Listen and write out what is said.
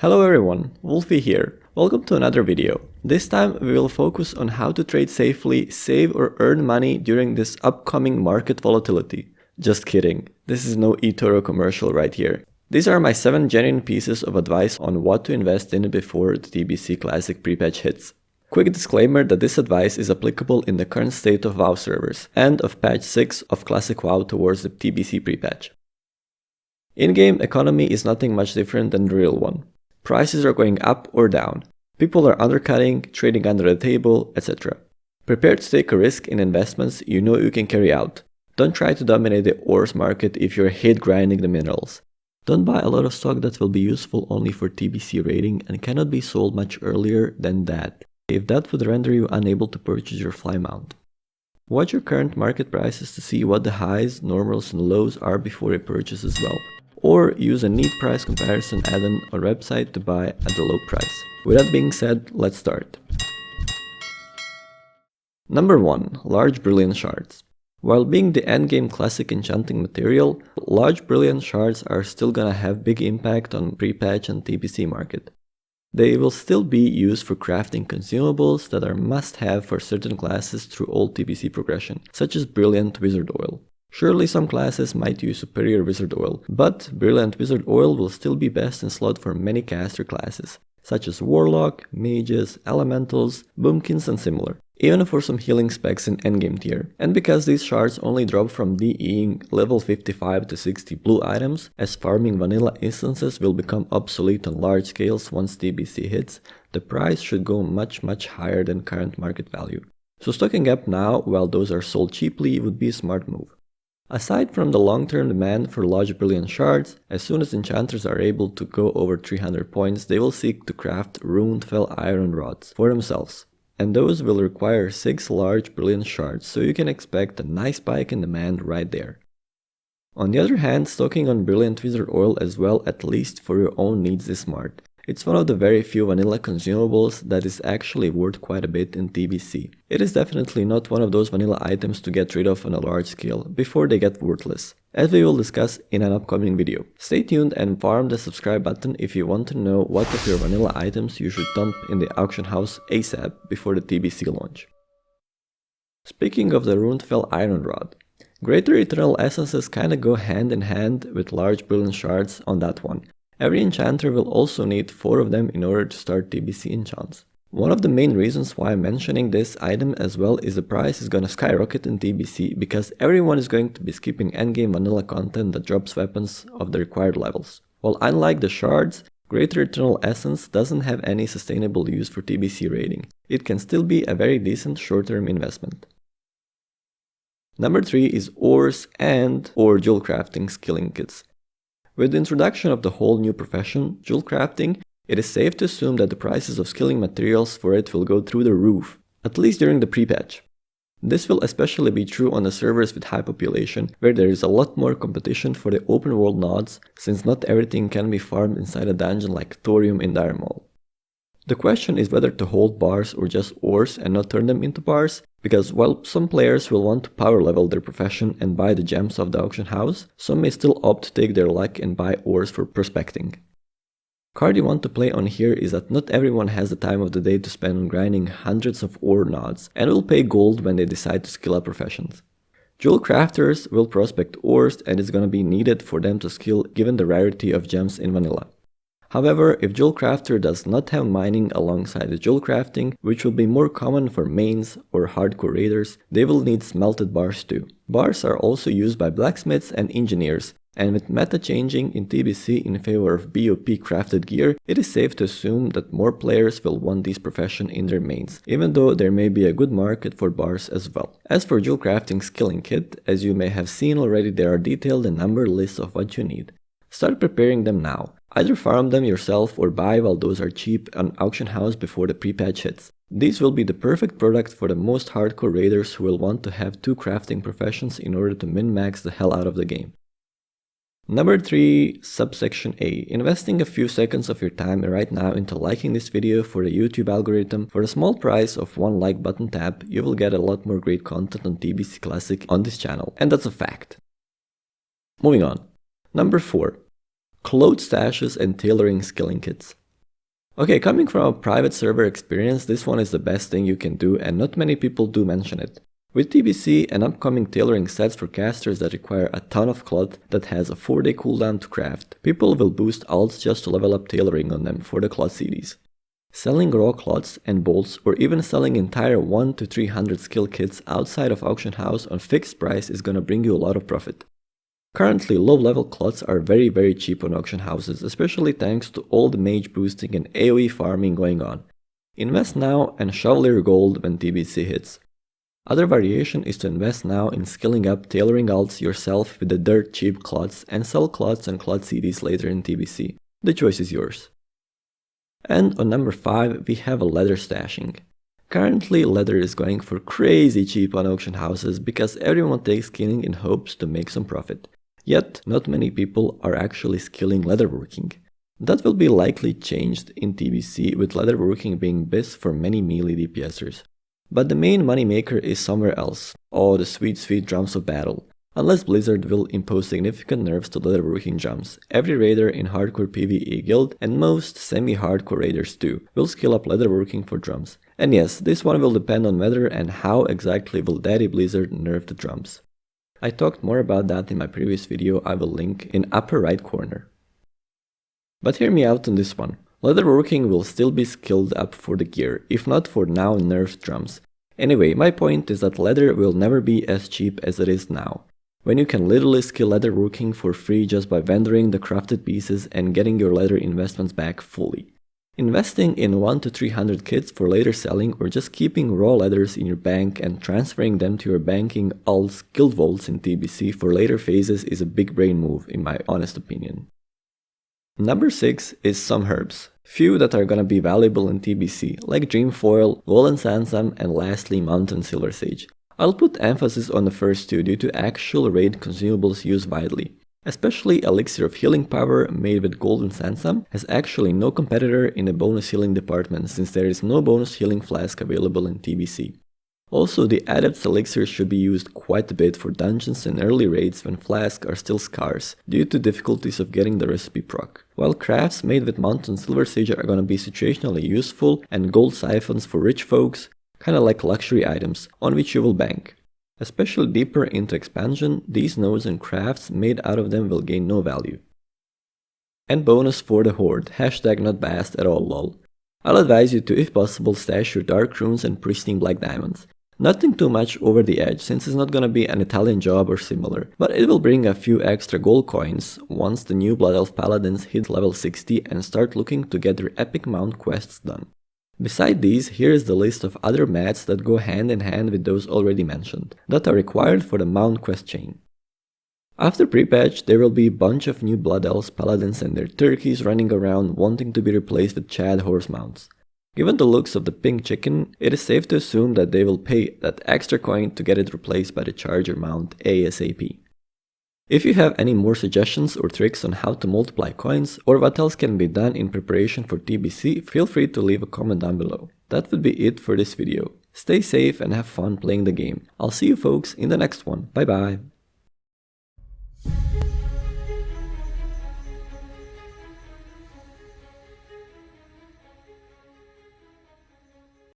Hello everyone, Wolfie here. Welcome to another video. This time we will focus on how to trade safely, save or earn money during this upcoming market volatility. Just kidding, this is no eToro commercial right here. These are my 7 genuine pieces of advice on what to invest in before the TBC Classic pre-patch hits. Quick disclaimer that this advice is applicable in the current state of WoW servers and of patch 6 of Classic WoW towards the TBC pre-patch. In-game economy is nothing much different than the real one. Prices are going up or down. People are undercutting, trading under the table, etc. Prepare to take a risk in investments you know you can carry out. Don't try to dominate the ores market if you're hate grinding the minerals. Don't buy a lot of stock that will be useful only for TBC rating and cannot be sold much earlier than that, if that would render you unable to purchase your fly mount. Watch your current market prices to see what the highs, normals and lows are before you purchase as well. Or use a neat price comparison add-on or website to buy at the low price. With that being said, let's start. Number 1. Large Brilliant Shards. While being the endgame classic enchanting material, large brilliant shards are still gonna have big impact on pre-patch and TBC market. They will still be used for crafting consumables that are must-have for certain classes through all TBC progression, such as Brilliant Wizard Oil. Surely some classes might use Superior Wizard Oil, but Brilliant Wizard Oil will still be best in slot for many caster classes, such as Warlock, Mages, Elementals, Boomkins and similar, even for some healing specs in endgame tier. And because these shards only drop from DEing level 55 to 60 blue items, as farming vanilla instances will become obsolete on large scales once TBC hits, the price should go much higher than current market value. So stocking up now while those are sold cheaply would be a smart move. Aside from the long-term demand for large brilliant shards, as soon as enchanters are able to go over 300 points, they will seek to craft Runed Fell Iron Rods for themselves. And those will require 6 large brilliant shards, so you can expect a nice spike in demand right there. On the other hand, stocking on Brilliant Wizard Oil as well, at least for your own needs, is smart. It's one of the very few vanilla consumables that is actually worth quite a bit in TBC. It is definitely not one of those vanilla items to get rid of on a large scale before they get worthless, as we will discuss in an upcoming video. Stay tuned and farm the subscribe button if you want to know what of your vanilla items you should dump in the auction house ASAP before the TBC launch. Speaking of the Runed Fell Iron Rod, Greater Eternal Essences kinda go hand in hand with large brilliant shards on that one. Every enchanter will also need 4 of them in order to start TBC enchants. One of the main reasons why I'm mentioning this item as well is the price is gonna skyrocket in TBC because everyone is going to be skipping endgame vanilla content that drops weapons of the required levels. While unlike the shards, Greater Eternal Essence doesn't have any sustainable use for TBC rating. It can still be a very decent short-term investment. Number 3 is ores or jewel crafting skilling kits. With the introduction of the whole new profession, jewel crafting, it is safe to assume that the prices of skilling materials for it will go through the roof, at least during the pre-patch. This will especially be true on the servers with high population, where there is a lot more competition for the open world nodes, since not everything can be farmed inside a dungeon like Thorium in Dire Maul. The question is whether to hold bars or just ores and not turn them into bars, because while some players will want to power level their profession and buy the gems of the auction house, some may still opt to take their luck and buy ores for prospecting. Card you want to play on here is that not everyone has the time of the day to spend on grinding hundreds of ore nodes and will pay gold when they decide to skill up professions. Jewel crafters will prospect ores and it's gonna be needed for them to skill given the rarity of gems in vanilla. However, if Jewel Crafter does not have mining alongside the jewel crafting, which will be more common for mains or hardcore raiders, they will need smelted bars too. Bars are also used by blacksmiths and engineers, and with meta changing in TBC in favor of BOP crafted gear, it is safe to assume that more players will want this profession in their mains, even though there may be a good market for bars as well. As for jewel crafting skilling kit, as you may have seen already, there are detailed and numbered lists of what you need. Start preparing them now. Either farm them yourself or buy while those are cheap on auction house before the pre-patch hits. These will be the perfect product for the most hardcore raiders who will want to have 2 crafting professions in order to min-max the hell out of the game. Number 3, subsection A. Investing a few seconds of your time right now into liking this video for the YouTube algorithm. For the small price of 1 like button tap, you will get a lot more great content on TBC Classic on this channel, and that's a fact. Moving on. Number 4. Clothes stashes and tailoring skilling kits. Okay, coming from a private server experience, this one is the best thing you can do and not many people do mention it. With TBC and upcoming tailoring sets for casters that require a ton of cloth that has a 4-day cooldown to craft, people will boost alts just to level up tailoring on them for the cloth CDs. Selling raw cloths and bolts or even selling entire 1 to 300 skill kits outside of auction house on fixed price is gonna bring you a lot of profit. Currently, low-level cloths are very cheap on auction houses, especially thanks to all the mage boosting and AoE farming going on. Invest now and shovel your gold when TBC hits. Other variation is to invest now in skilling up tailoring alts yourself with the dirt cheap cloths and sell cloths and cloth CDs later in TBC. The choice is yours. And on number 5 we have a leather stashing. Currently, leather is going for crazy cheap on auction houses because everyone takes skilling in hopes to make some profit. Yet, not many people are actually skilling leatherworking. That will be likely changed in TBC with leatherworking being best for many melee DPSers. But the main moneymaker is somewhere else. Oh, the sweet drums of battle. Unless Blizzard will impose significant nerfs to leatherworking drums, every raider in hardcore PvE guild and most semi-hardcore raiders too will skill up leatherworking for drums. And yes, this one will depend on whether and how exactly will Daddy Blizzard nerf the drums. I talked more about that in my previous video, I will link in upper right corner. But hear me out on this one. Leatherworking will still be skilled up for the gear, if not for now nerfed drums. Anyway, my point is that leather will never be as cheap as it is now, when you can literally skill leatherworking for free just by vendoring the crafted pieces and getting your leather investments back fully. Investing in 1 to 300 kits for later selling or just keeping raw leathers in your bank and transferring them to your banking alts guild vaults in TBC for later phases is a big brain move in my honest opinion. Number 6 is some herbs. Few that are gonna be valuable in TBC, like Dreamfoil, Golden Sansam and lastly Mountain Silver Sage. I'll put emphasis on the first two due to actual raid consumables used widely. Especially Elixir of Healing Power made with Golden Sansam has actually no competitor in the bonus healing department since there is no bonus healing flask available in TBC. Also, the Adept's Elixir should be used quite a bit for dungeons and early raids when flasks are still scarce due to difficulties of getting the recipe proc. While crafts made with Mountain Silver Sage are gonna be situationally useful and gold siphons for rich folks, kinda like luxury items on which you will bank. Especially deeper into expansion, these nodes and crafts made out of them will gain no value. And bonus for the horde, hashtag not biased at all lol. I'll advise you to if possible stash your dark runes and pristine black diamonds. Nothing too much over the edge since it's not gonna be an Italian job or similar, but it will bring a few extra gold coins once the new Blood Elf Paladins hit level 60 and start looking to get their epic mount quests done. Beside these, here is the list of other mats that go hand in hand with those already mentioned, that are required for the mount quest chain. After pre-patch, there will be a bunch of new Blood Elves, Paladins and their turkeys running around wanting to be replaced with Chad horse mounts. Given the looks of the pink chicken, it is safe to assume that they will pay that extra coin to get it replaced by the Charger mount ASAP. If you have any more suggestions or tricks on how to multiply coins, or what else can be done in preparation for TBC, feel free to leave a comment down below. That would be it for this video. Stay safe and have fun playing the game. I'll see you folks in the next one. Bye bye.